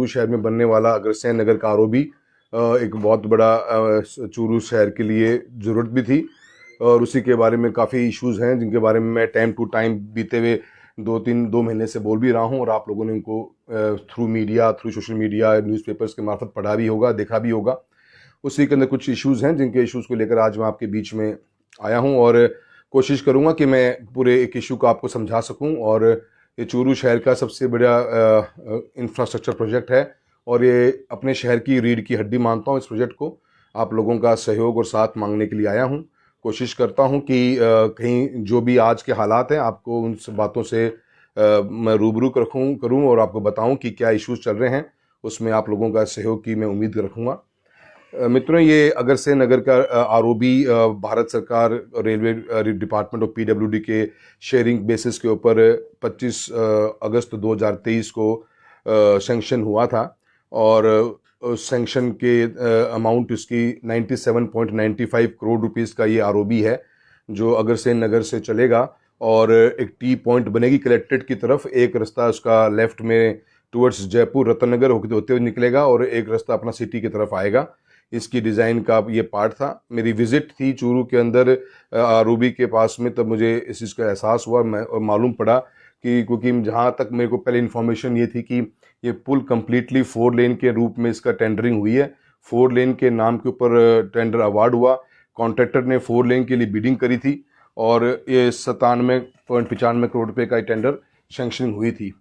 चूरू शहर में बनने वाला अग्रसेन नगर का आरओबी एक बहुत बड़ा चूरू शहर के लिए ज़रूरत भी थी, और उसी के बारे में काफ़ी इश्यूज़ हैं जिनके बारे में मैं टाइम टू टाइम बीते हुए 2 महीने से बोल भी रहा हूं, और आप लोगों ने इनको through media, through social media, newspapers के मार्फत पढ़ा भी होगा, देखा भी होगा। उसी के अंदर कुछ इश्यूज़ हैं जिनके इश्यूज़ को लेकर आज मैं आपके बीच में आया हूं, और कोशिश करूंगा कि मैं पूरे एक इशू को आपको समझा सकूं। और ये चूरू शहर का सबसे बड़ा इंफ्रास्ट्रक्चर प्रोजेक्ट है, और ये अपने शहर की रीढ़ की हड्डी मानता हूँ। इस प्रोजेक्ट को आप लोगों का सहयोग और साथ मांगने के लिए आया हूँ। कोशिश करता हूँ कि कहीं जो भी आज के हालात हैं आपको उन सब बातों से मैं रूबरू करूँ और आपको बताऊँ कि क्या इश्यूज़ चल रहे हैं, उसमें आप लोगों का सहयोग की मैं उम्मीद रखूँगा। मित्रों, ये अग्रसेन नगर का आरओबी भारत सरकार रेलवे डिपार्टमेंट और पीडब्ल्यूडी के शेयरिंग बेसिस के ऊपर 25 अगस्त 2023 को सैंक्शन हुआ था, और सैंक्शन के अमाउंट इसकी 97.95 करोड़ रुपीस का ये आरओबी है, जो अग्रसेन नगर से चलेगा और एक टी पॉइंट बनेगी कलेक्ट्रेट की तरफ। एक रास्ता उसका लेफ्ट में टुवर्ड्स जयपुर रतन नगर होते हुए निकलेगा, और एक रास्ता अपना सिटी की तरफ आएगा। इसकी डिज़ाइन का ये पार्ट था। मेरी विजिट थी चूरू के अंदर आरओबी के पास में, तब मुझे इस चीज़ का एहसास हुआ, और मालूम पड़ा कि क्योंकि जहाँ तक मेरे को पहले इन्फॉर्मेशन ये थी कि ये पुल कम्प्लीटली 4 लेन के रूप में इसका टेंडरिंग हुई है। 4 लेन के नाम के ऊपर टेंडर अवार्ड हुआ, कॉन्ट्रैक्टर ने 4 लेन के लिए बिडिंग करी थी, और ये 97.95 करोड़ रुपये का टेंडर सैंक्शनिंग हुई थी।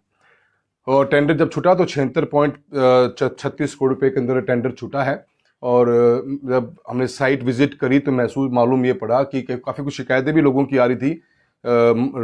और टेंडर जब छूटा तो 76.36 करोड़ रुपये के अंदर टेंडर छूटा है। और जब हमने साइट विजिट करी तो मालूम ये पड़ा कि काफ़ी कुछ शिकायतें भी लोगों की आ रही थी।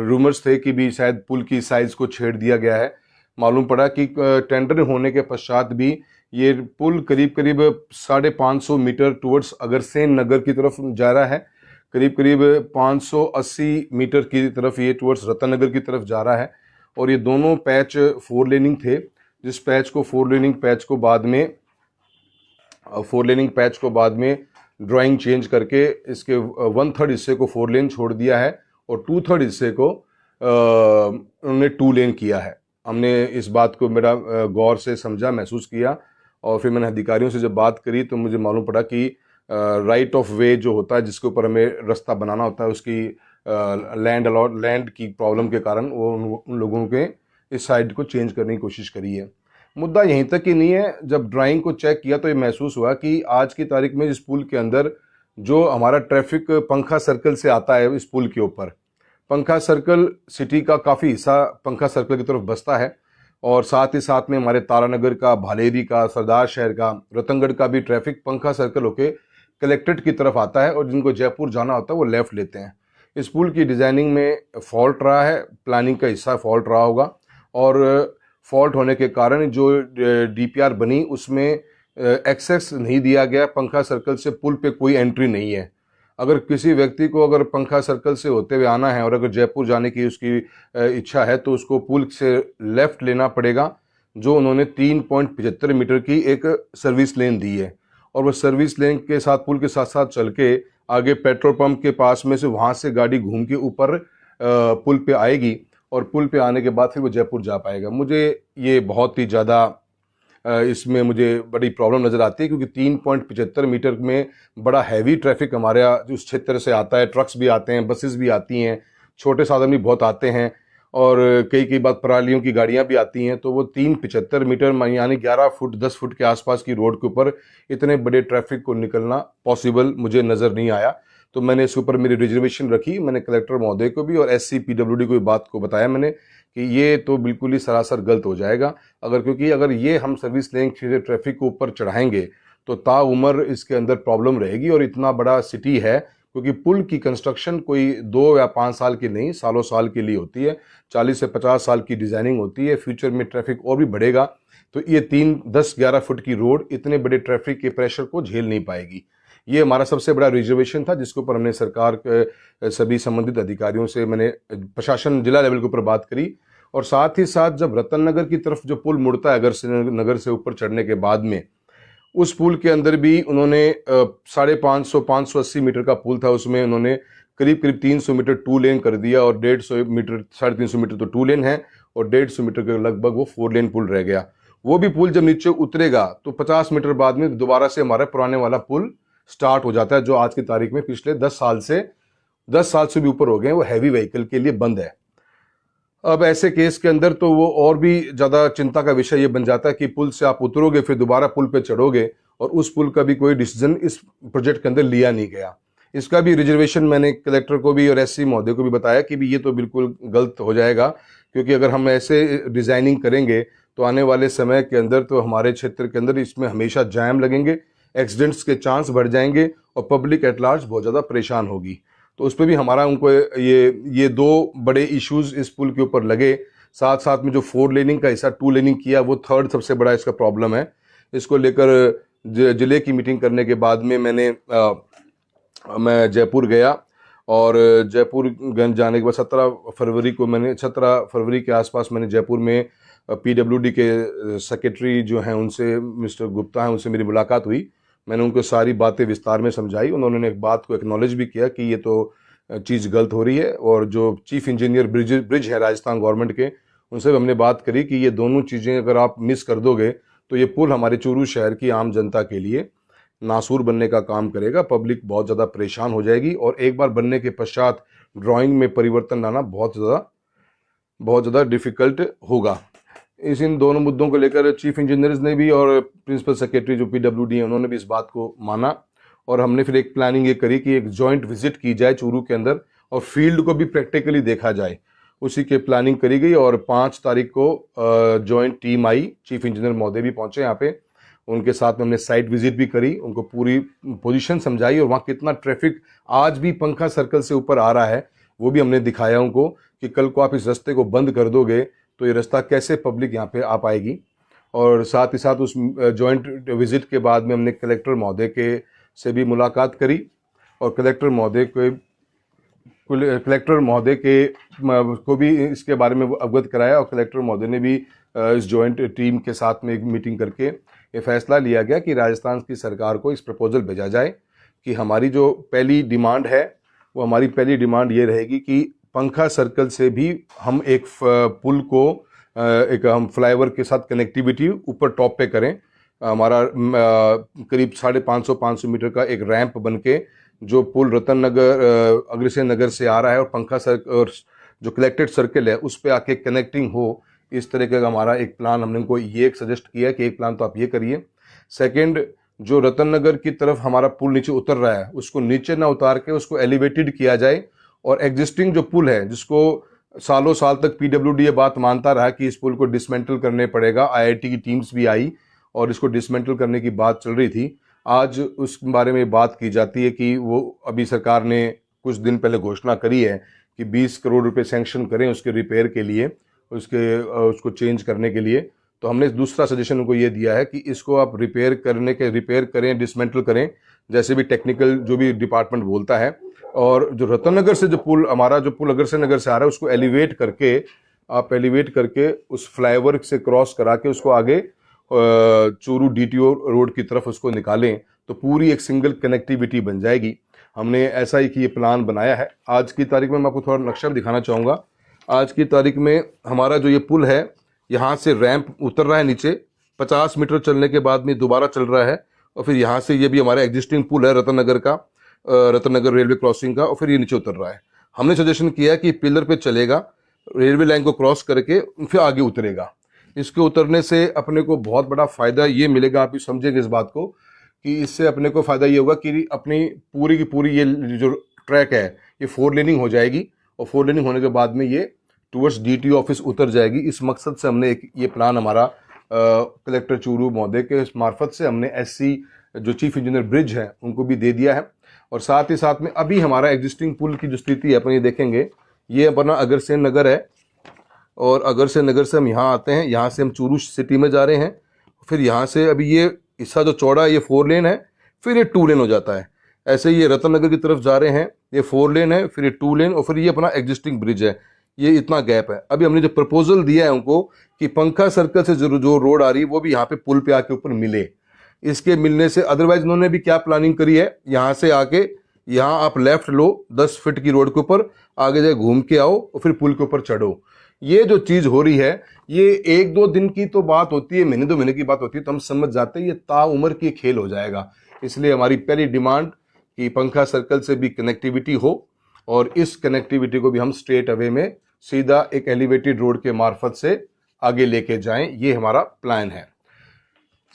रूमर्स थे कि भी शायद पुल की साइज़ को छेड़ दिया गया है। मालूम पड़ा कि टेंडर होने के पश्चात भी ये पुल करीब 550 मीटर टुवर्ड्स अग्रसेन नगर की तरफ जा रहा है, करीब 580 मीटर की तरफ ये टुवर्ड्स रतन नगर की तरफ जा रहा है। और ये दोनों पैच 4 लेनिंग थे, जिस पैच को 4 लेनिंग पैच को बाद में ड्राइंग चेंज करके इसके 1/3 हिस्से को 4 लेन छोड़ दिया है, और 2/3 हिस्से को उन्होंने 2 लेन किया है। हमने इस बात को मेरा गौर से समझा, महसूस किया, और फिर मैंने अधिकारियों से जब बात करी तो मुझे मालूम पड़ा कि राइट ऑफ वे जो होता है, जिसके ऊपर हमें रास्ता बनाना होता है, उसकी लैंड की प्रॉब्लम के कारण वो उन लोगों के इस साइड को चेंज करने की कोशिश करी है। मुद्दा यहीं तक ही नहीं है। जब ड्राइंग को चेक किया तो ये महसूस हुआ कि आज की तारीख में इस पुल के अंदर जो हमारा ट्रैफिक पंखा सर्कल से आता है, इस पुल के ऊपर पंखा सर्कल सिटी का काफ़ी हिस्सा पंखा सर्कल की तरफ बसता है, और साथ ही साथ में हमारे तारानगर का, भालेरी का, सरदार शहर का, रतनगढ़ का भी ट्रैफिक पंखा सर्कल होके कलेक्ट्रेट की तरफ आता है, और जिनको जयपुर जाना होता है वो लेफ़्ट लेते हैं। इस पुल की डिज़ाइनिंग में फॉल्ट रहा है, प्लानिंग का हिस्सा फॉल्ट रहा होगा, और फॉल्ट होने के कारण जो डीपीआर बनी उसमें एक्सेस नहीं दिया गया। पंखा सर्कल से पुल पे कोई एंट्री नहीं है। अगर किसी व्यक्ति को अगर पंखा सर्कल से होते हुए आना है और अगर जयपुर जाने की उसकी इच्छा है तो उसको पुल से लेफ़्ट लेना पड़ेगा, जो उन्होंने 3.75 मीटर की एक सर्विस लेन दी है, और वह सर्विस लेन के साथ पुल के साथ साथ चल के आगे पेट्रोल पंप के पास में से वहाँ से गाड़ी घूम के ऊपर पुल पे आएगी, और पुल पे आने के बाद फिर वो जयपुर जा पाएगा। मुझे ये बहुत ही ज़्यादा इसमें मुझे बड़ी प्रॉब्लम नज़र आती है, क्योंकि 3.75 मीटर में बड़ा हैवी ट्रैफिक हमारे उस क्षेत्र से आता है। ट्रक्स भी आते हैं, बसेस भी आती हैं, छोटे साधन भी बहुत आते हैं, और कई बात परालियों की गाड़ियां भी आती हैं। तो वो 3.75 मीटर यानी 11 फुट 10 फुट के आसपास की रोड के ऊपर इतने बड़े ट्रैफिक को निकलना पॉसिबल मुझे नज़र नहीं आया। तो मैंने इसके ऊपर मेरी रिजर्वेशन रखी। मैंने कलेक्टर महोदय को भी और SC-PWD को भी बात को बताया मैंने कि ये तो बिल्कुल ही सरासर गलत हो जाएगा, क्योंकि अगर ये हम सर्विस लेन ट्रैफिक को ऊपर चढ़ाएंगे तो ताउम्र इसके अंदर प्रॉब्लम रहेगी। और इतना बड़ा सिटी है, क्योंकि पुल की कंस्ट्रक्शन कोई 2 या 5 साल की नहीं, सालों साल के लिए होती है। 40 से 50 साल की डिज़ाइनिंग होती है। फ्यूचर में ट्रैफिक और भी बढ़ेगा, तो ये 10-11 फुट की रोड इतने बड़े ट्रैफिक के प्रेशर को झेल नहीं पाएगी। ये हमारा सबसे बड़ा रिजर्वेशन था, जिसके ऊपर हमने सरकार के सभी संबंधित अधिकारियों से, मैंने प्रशासन जिला लेवल के ऊपर बात करी। और साथ ही साथ जब रतन नगर की तरफ जो पुल मुड़ता है अगर नगर से ऊपर चढ़ने के बाद में, उस पुल के अंदर भी उन्होंने 580 मीटर का पुल था, उसमें उन्होंने करीब 300 मीटर 2 लेन कर दिया, और 150 मीटर 350 मीटर तो 2 लेन है, और 150 मीटर के लगभग वो 4 लेन पुल रह गया। वो भी पुल जब नीचे उतरेगा तो 50 मीटर बाद में दोबारा से हमारा पुराने वाला पुल स्टार्ट हो जाता है, जो आज की तारीख में पिछले 10 साल से भी ऊपर हो गए वो हैवी व्हीकल के लिए बंद है। अब ऐसे केस के अंदर तो वो और भी ज़्यादा चिंता का विषय ये बन जाता है कि पुल से आप उतरोगे फिर दोबारा पुल पे चढ़ोगे, और उस पुल का भी कोई डिसीजन इस प्रोजेक्ट के अंदर लिया नहीं गया। इसका भी रिजर्वेशन मैंने कलेक्टर को भी और एससी महोदय को भी बताया कि भी ये तो बिल्कुल गलत हो जाएगा, क्योंकि अगर हम ऐसे डिज़ाइनिंग करेंगे तो आने वाले समय के अंदर तो हमारे क्षेत्र के अंदर इसमें हमेशा जाम लगेंगे, एक्सीडेंट्स के चांस बढ़ जाएंगे और पब्लिक एट लार्ज बहुत ज़्यादा परेशान होगी। तो उस पर भी हमारा उनको ये दो बड़े इश्यूज इस पुल के ऊपर लगे। साथ साथ में जो 4 लेनिंग का हिस्सा 2 लेनिंग किया वो थर्ड सबसे बड़ा इसका प्रॉब्लम है। इसको लेकर जिले की मीटिंग करने के बाद में मैं जयपुर गया, और जयपुर जाने के बाद 17 फरवरी के आसपास मैंने जयपुर में PWD के सेक्रेटरी जो हैं उनसे, मिस्टर गुप्ता हैं, उनसे मेरी मुलाकात हुई। मैंने उनको सारी बातें विस्तार में समझाई। उन्होंने एक बात को एक्नॉलेज भी किया कि ये तो चीज़ गलत हो रही है, और जो चीफ इंजीनियर ब्रिज है राजस्थान गवर्नमेंट के, उनसे भी हमने बात करी कि ये दोनों चीज़ें अगर आप मिस कर दोगे तो ये पुल हमारे चूरू शहर की आम जनता के लिए नासूर बनने का काम करेगा। पब्लिक बहुत ज़्यादा परेशान हो जाएगी, और एक बार बनने के पश्चात ड्राइंग में परिवर्तन लाना बहुत ज़्यादा डिफ़िकल्ट होगा। इन दोनों मुद्दों को लेकर चीफ इंजीनियर्स ने भी और प्रिंसिपल सेक्रेटरी जो PWD है उन्होंने भी इस बात को माना, और हमने फिर एक प्लानिंग ये करी कि एक जॉइंट विजिट की जाए चूरू के अंदर और फील्ड को भी प्रैक्टिकली देखा जाए। उसी के प्लानिंग करी गई, और 5 तारीख को जॉइंट टीम आई। चीफ इंजीनियर महोदय भी पहुंचे यहाँ पे, उनके साथ में हमने साइट विजिट भी करी, उनको पूरी पोजीशन समझाई, और वहाँ कितना ट्रैफिक आज भी पंखा सर्कल से ऊपर आ रहा है वो भी हमने दिखाया उनको कि कल को आप इस रास्ते को बंद कर दोगे तो ये रास्ता कैसे पब्लिक यहाँ पे आ पाएगी। और साथ ही साथ उस जॉइंट विजिट के बाद में हमने कलेक्टर महोदय से भी मुलाकात करी, और कलेक्टर महोदय को भी इसके बारे में अवगत कराया, और कलेक्टर महोदय ने भी इस जॉइंट टीम के साथ में एक मीटिंग करके ये फैसला लिया गया कि राजस्थान की सरकार को इस प्रपोजल भेजा जाए कि हमारी जो पहली डिमांड है वो हमारी पहली डिमांड ये रहेगी कि पंखा सर्कल से भी हम एक पुल को एक हम फ्लाईओवर के साथ कनेक्टिविटी ऊपर टॉप पे करें। हमारा करीब 550 मीटर का एक रैंप बनके जो पुल रतन नगर अग्रसेन नगर से आ रहा है और पंखा सर्कल और जो कलेक्टेड सर्कल है उस पर आके कनेक्टिंग हो, इस तरह का हमारा एक प्लान हमने उनको ये एक सजेस्ट किया कि एक प्लान तो आप ये करिए। सेकंड, जो रतन नगर की तरफ हमारा पुल नीचे उतर रहा है उसको नीचे ना उतार के उसको एलिवेटेड किया जाए, और एग्जिस्टिंग जो पुल है जिसको सालों साल तक PWD ये बात मानता रहा कि इस पुल को डिसमेंटल करने पड़ेगा, IIT की टीम्स भी आई और इसको डिसमेंटल करने की बात चल रही थी। आज उस बारे में बात की जाती है कि वो अभी सरकार ने कुछ दिन पहले घोषणा करी है कि 20 करोड़ रुपए सैंक्शन करें उसके रिपेयर के लिए, उसको चेंज करने के लिए। तो हमने दूसरा सजेशन उनको ये दिया है कि इसको आप रिपेयर करें, डिसमेंटल करें, जैसे भी टेक्निकल जो भी डिपार्टमेंट बोलता है। और जो रतन नगर से जो पुल अग्रसेन नगर से आ रहा है उसको एलिवेट करके उस फ्लाईओवर से क्रॉस करा के उसको आगे चूरू DTO रोड की तरफ उसको निकालें तो पूरी एक सिंगल कनेक्टिविटी बन जाएगी। हमने ऐसा ही कि ये प्लान बनाया है। आज की तारीख में मैं आपको थोड़ा नक्शा दिखाना चाहूँगा। आज की तारीख में हमारा जो ये पुल है यहाँ से रैंप उतर रहा है नीचे, 50 मीटर चलने के बाद में दोबारा चल रहा है, और फिर यहाँ से ये भी हमारा एग्जिस्टिंग पुल है रतन नगर रेलवे क्रॉसिंग का, और फिर ये नीचे उतर रहा है। हमने सजेशन किया कि पिलर पे चलेगा, रेलवे लाइन को क्रॉस करके फिर आगे उतरेगा। इसके उतरने से अपने को बहुत बड़ा फ़ायदा ये मिलेगा, आप समझेंगे इस बात को कि इससे अपने को फ़ायदा ये होगा कि अपनी पूरी की पूरी ये जो ट्रैक है ये 4 लेनिंग हो जाएगी, और 4 लेनिंग होने के बाद में ये टूवर्ड्स DTO ऑफिस उतर जाएगी। इस मकसद से हमने एक ये प्लान हमारा कलेक्टर चूरू महोदय के मार्फत से हमने SC जो चीफ इंजीनियर ब्रिज है उनको भी दे दिया है। और साथ ही साथ में अभी हमारा एग्जिस्टिंग पुल की जो स्थिति है अपन ये देखेंगे, ये अपना अग्रसेन नगर है, और अग्रसेन नगर से हम यहाँ आते हैं, यहाँ से हम चूरू सिटी में जा रहे हैं, फिर यहाँ से अभी ये हिस्सा जो चौड़ा है ये 4 लेन है, फिर ये 2 लेन हो जाता है। ऐसे ही ये रतन नगर की तरफ जा रहे हैं, ये 4 लेन है, फिर ये 2 लेन, और फिर ये अपना एग्जिस्टिंग ब्रिज है, ये इतना गैप है। अभी हमने जो प्रपोजल दिया है उनको कि पंखा सर्कल से जो रोड आ रही है वो भी यहाँ पे पुल पे आके ऊपर मिले। इसके मिलने से अदरवाइज उन्होंने भी क्या प्लानिंग करी है, यहाँ से आके यहाँ आप लेफ्ट लो 10 फीट की रोड के ऊपर, आगे जाए घूम के आओ और फिर पुल के ऊपर चढ़ो। ये जो चीज़ हो रही है ये एक दो दिन की तो बात होती है, महीने दो महीने की बात होती है, तो हम समझ जाते हैं ये ताउम्र की खेल हो जाएगा। इसलिए हमारी पहली डिमांड कि पंखा सर्कल से भी कनेक्टिविटी हो और इस कनेक्टिविटी को भी हम स्ट्रेट अवे में सीधा एक एलिवेटेड रोड के मार्फत से आगे लेके जाएं, ये हमारा प्लान है।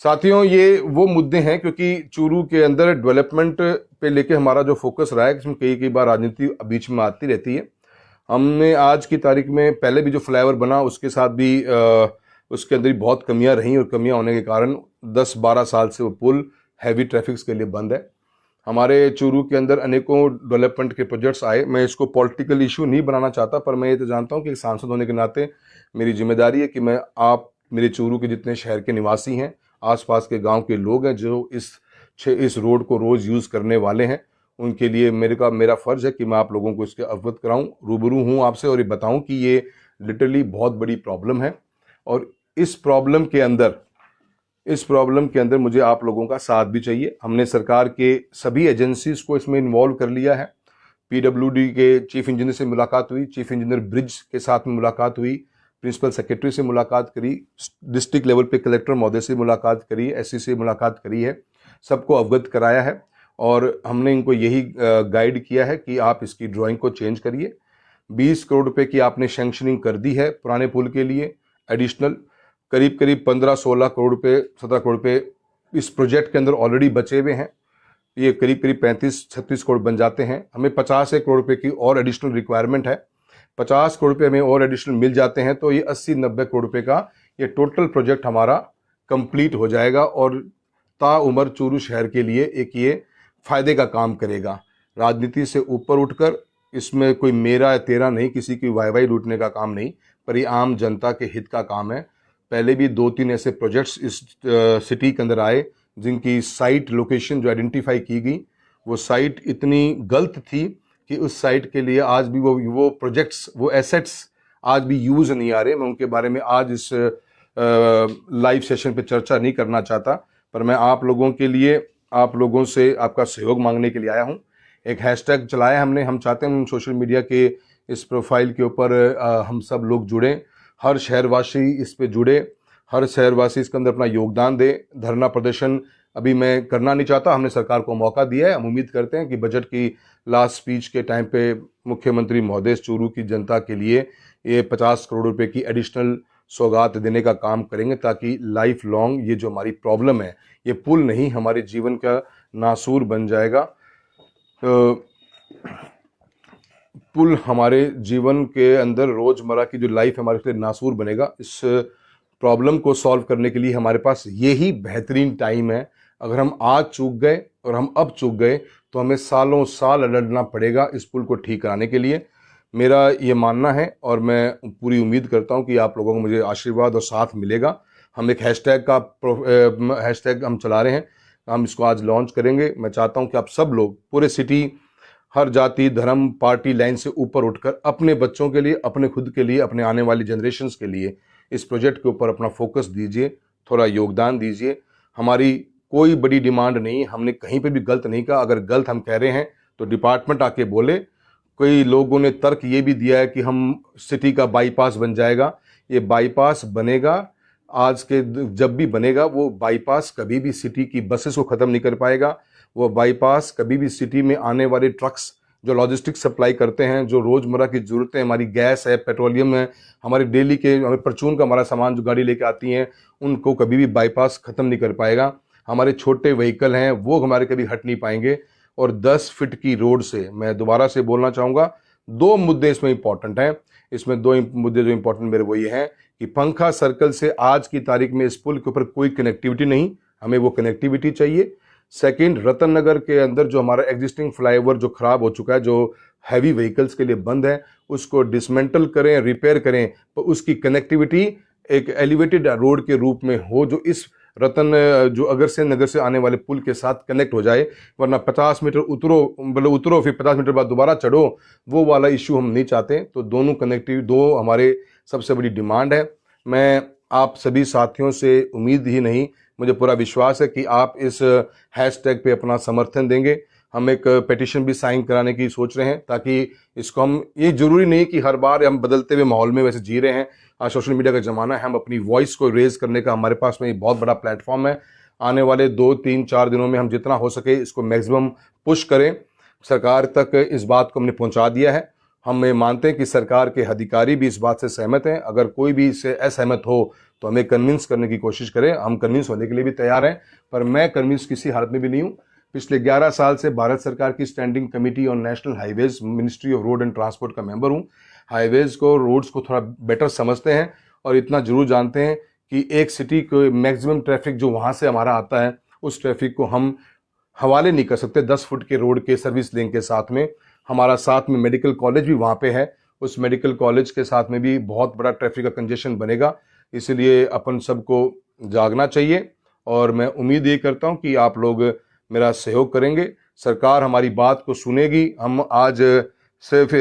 साथियों, ये वो मुद्दे हैं क्योंकि चूरू के अंदर डेवलपमेंट पे लेके हमारा जो फोकस रहा है, इसमें कई कई बार राजनीति बीच में आती रहती है। हमने आज की तारीख में पहले भी जो फ्लाईओवर बना उसके साथ भी उसके अंदर भी बहुत कमियां रहीं और कमियां होने के कारण 10-12 साल से वो पुल हैवी ट्रैफिक्स के लिए बंद है। हमारे चूरू के अंदर अनेकों डेवलपमेंट के प्रोजेक्ट्स आए। मैं इसको पॉलिटिकल इशू नहीं बनाना चाहता, पर मैं ये तो जानता हूँ कि एक सांसद होने के नाते मेरी जिम्मेदारी है कि मैं आप मेरे चूरू के जितने शहर के निवासी हैं, आसपास के गांव के लोग हैं जो इस रोड को रोज़ यूज़ करने वाले हैं, उनके लिए मेरा फ़र्ज़ है कि मैं आप लोगों को इसके अवगत कराऊं, रूबरू हूं आपसे और ये बताऊं कि ये लिटरली बहुत बड़ी प्रॉब्लम है। और इस प्रॉब्लम के अंदर मुझे आप लोगों का साथ भी चाहिए। हमने सरकार के सभी एजेंसीज को इसमें इन्वॉल्व कर लिया है। PWD के चीफ इंजीनियर से मुलाकात हुई, चीफ इंजीनियर ब्रिज के साथ में मुलाकात हुई, प्रिंसिपल सेक्रेटरी से मुलाकात करी, डिस्ट्रिक्ट लेवल पे कलेक्टर महोदय से मुलाकात करी, SC से मुलाकात करी है, सबको अवगत कराया है और हमने इनको यही गाइड किया है कि आप इसकी ड्राइंग को चेंज करिए। 20 करोड़ रुपए की आपने सैंक्शनिंग कर दी है पुराने पुल के लिए। एडिशनल करीब 15-16 करोड़ रुपए, 17 करोड़ रुपए इस प्रोजेक्ट के अंदर ऑलरेडी बचे हुए हैं। ये करीब 35-36 करोड़ बन जाते हैं। हमें 50 करोड़ रुपए की और एडिशनल रिक्वायरमेंट है। 50 करोड़ रुपए हमें और एडिशनल मिल जाते हैं तो ये 80-90 करोड़ रुपए का ये टोटल प्रोजेक्ट हमारा कंप्लीट हो जाएगा और ताउम्र चूरू शहर के लिए एक ये फायदे का काम करेगा। राजनीति से ऊपर उठकर इसमें कोई मेरा या तेरा नहीं, किसी की वाई लूटने का काम नहीं, पर ये आम जनता के हित का काम है। पहले भी 2-3 ऐसे प्रोजेक्ट्स इस सिटी के अंदर आए जिनकी साइट लोकेशन जो आइडेंटिफाई की गई, वो साइट इतनी गलत थी कि उस साइट के लिए आज भी वो प्रोजेक्ट्स, वो एसेट्स आज भी यूज़ नहीं आ रहे। मैं उनके बारे में आज इस लाइव सेशन पे चर्चा नहीं करना चाहता, पर मैं आप लोगों के लिए, आप लोगों से आपका सहयोग मांगने के लिए आया हूं। एक हैशटैग चलाया हमने, हम चाहते हैं सोशल मीडिया के इस प्रोफाइल के ऊपर हम सब लोग जुड़ें, हर शहरवासी इस पे जुड़े, हर शहरवासी इसके अंदर अपना योगदान दे। धरना प्रदर्शन अभी मैं करना नहीं चाहता, हमने सरकार को मौका दिया है। हम उम्मीद करते हैं कि बजट की लास्ट स्पीच के टाइम पे मुख्यमंत्री महोदय चूरू की जनता के लिए ये 50 करोड़ रुपए की एडिशनल सौगात देने का काम करेंगे ताकि लाइफ लॉन्ग ये जो हमारी प्रॉब्लम है, ये पुल नहीं हमारे जीवन का नासूर बन जाएगा। पुल हमारे जीवन के अंदर रोजमर्रा की जो लाइफ है हमारे लिए नासूर बनेगा। इस प्रॉब्लम को सॉल्व करने के लिए हमारे पास यही बेहतरीन टाइम है। अगर हम आज चूक गए और हम अब चूक गए तो हमें सालों साल लड़ना पड़ेगा इस पुल को ठीक कराने के लिए। मेरा ये मानना है और मैं पूरी उम्मीद करता हूँ कि आप लोगों को मुझे आशीर्वाद और साथ मिलेगा। हम एक हैशटैग हम चला रहे हैं, हम इसको आज लॉन्च करेंगे। मैं चाहता हूँ कि आप सब लोग पूरे सिटी, हर जाति धर्म पार्टी लाइन से ऊपर उठकर अपने बच्चों के लिए, अपने खुद के लिए, अपने आने वाली जनरेशन्स के लिए इस प्रोजेक्ट के ऊपर अपना फोकस दीजिए, थोड़ा योगदान दीजिए। हमारी कोई बड़ी डिमांड नहीं, हमने कहीं पे भी गलत नहीं कहा। अगर गलत हम कह रहे हैं तो डिपार्टमेंट आके बोले। कई लोगों ने तर्क ये भी दिया है कि हम सिटी का बाईपास बन जाएगा। ये बाईपास बनेगा, आज के जब भी बनेगा वो बाईपास कभी भी सिटी की बसेस को ख़त्म नहीं कर पाएगा। वो बाईपास कभी भी सिटी में आने वाले ट्रक्स जो लॉजिस्टिक सप्लाई करते हैं, जो रोज़मर्रा की ज़रूरतें, हमारी गैस है, पेट्रोलियम है, हमारे डेली के हमें परचून का हमारा सामान जो गाड़ी लेके आती हैं, उनको कभी भी बाईपास ख़त्म नहीं कर पाएगा। हमारे छोटे व्हीकल हैं वो हमारे कभी हट नहीं पाएंगे। और 10 फीट की रोड से, मैं दोबारा से बोलना चाहूँगा, 2 मुद्दे इसमें इंपॉर्टेंट हैं। इसमें 2 मुद्दे जो इंपॉर्टेंट मेरे वो ये हैं कि पंखा सर्कल से आज की तारीख में इस पुल के ऊपर कोई कनेक्टिविटी नहीं, हमें वो कनेक्टिविटी चाहिए। सेकंड, रतन नगर के अंदर जो हमारा एग्जिस्टिंग फ्लाईओवर जो खराब हो चुका है, जो हैवी व्हीकल्स के लिए बंद है, उसको डिसमेंटल करें, रिपेयर करें, तो उसकी कनेक्टिविटी एक एलिवेटेड रोड के रूप में हो जो इस रतन जो अगरसेन नगर से आने वाले पुल के साथ कनेक्ट हो जाए। वरना 50 मीटर उतरो फिर 50 मीटर बाद दोबारा चढ़ो, वो वाला इशू हम नहीं चाहते। तो दोनों कनेक्टिविटी, 2 हमारे सबसे बड़ी डिमांड है। मैं आप सभी साथियों से उम्मीद ही नहीं, मुझे पूरा विश्वास है कि आप इस हैशटैग पे अपना समर्थन देंगे। हम एक पिटीशन भी साइन कराने की सोच रहे हैं, ताकि इसको हम, ये जरूरी नहीं कि हर बार हम बदलते हुए माहौल में वैसे जी रहे हैं। आज सोशल मीडिया का ज़माना है, हम अपनी वॉइस को रेज करने का हमारे पास में एक बहुत बड़ा प्लेटफॉर्म है। आने वाले 2-3-4 दिनों में हम जितना हो सके इसको मैक्सिमम पुश करें। सरकार तक इस बात को हमने पहुंचा दिया है। हम ये मानते हैं कि सरकार के अधिकारी भी इस बात से सहमत हैं। अगर कोई भी इससे असहमत हो तो हमें कन्विंस करने की कोशिश करें, हम कन्विंस होने के लिए भी तैयार हैं। पर मैं कन्विंस किसी हालत में भी नहीं हूँ। पिछले 11 साल से भारत सरकार की standing committee on national highways, ministry of road and transport का मेंबर हूँ। हाईवेज को, रोड्स को थोड़ा बेटर समझते हैं और इतना जरूर जानते हैं कि एक सिटी को मैक्सिमम ट्रैफिक जो वहाँ से हमारा आता है, उस ट्रैफिक को हम हवाले नहीं कर सकते 10 फुट के रोड के सर्विस लेन के साथ में। हमारा साथ में मेडिकल कॉलेज भी वहाँ पे है, उस मेडिकल कॉलेज के साथ में भी बहुत बड़ा ट्रैफिक का कंजेशन बनेगा। इसलिए अपन सबको जागना चाहिए और मैं उम्मीद ये करता हूँ कि आप लोग मेरा सहयोग करेंगे। सरकार हमारी बात को सुनेगी। हम आज सिर्फ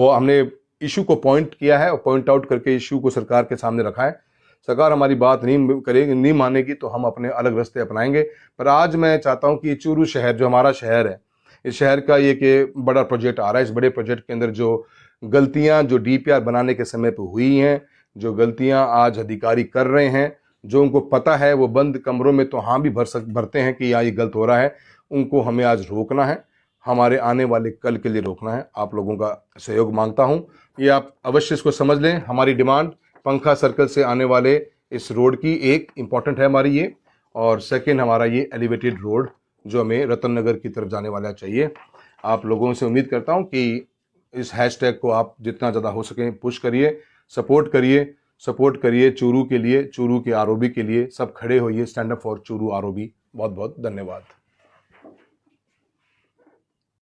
हमने इशू को पॉइंट किया है और पॉइंट आउट करके इशू को सरकार के सामने रखा है। सरकार हमारी बात नहीं करेगी, नहीं मानेगी तो हम अपने अलग रास्ते अपनाएंगे। पर आज मैं चाहता हूं कि चूरू शहर जो हमारा शहर है, इस शहर का एक बड़ा प्रोजेक्ट आ रहा है। इस बड़े प्रोजेक्ट के अंदर जो गलतियां जो डीपीआर बनाने के समय पे हुई हैं, जो गलतियां आज अधिकारी कर रहे हैं, जो उनको पता है वो बंद कमरों में तो हाँ भी भरते हैं कि यहाँ ये गलत हो रहा है, उनको हमें आज रोकना है। हमारे आने वाले कल के लिए रोकना है। आप लोगों का सहयोग मांगता हूँ। ये आप अवश्य इसको समझ लें। हमारी डिमांड पंखा सर्कल से आने वाले इस रोड की एक इम्पॉर्टेंट है हमारी ये, और सेकंड हमारा ये एलिवेटेड रोड जो हमें रतन नगर की तरफ जाने वाला चाहिए। आप लोगों से उम्मीद करता हूं कि इस हैशटैग को आप जितना ज़्यादा हो सके पुश करिए, सपोर्ट करिए चूरू के लिए, चूरू के आरओबी के लिए। सब खड़े होइए, stand up for Churu ROB. बहुत बहुत धन्यवाद।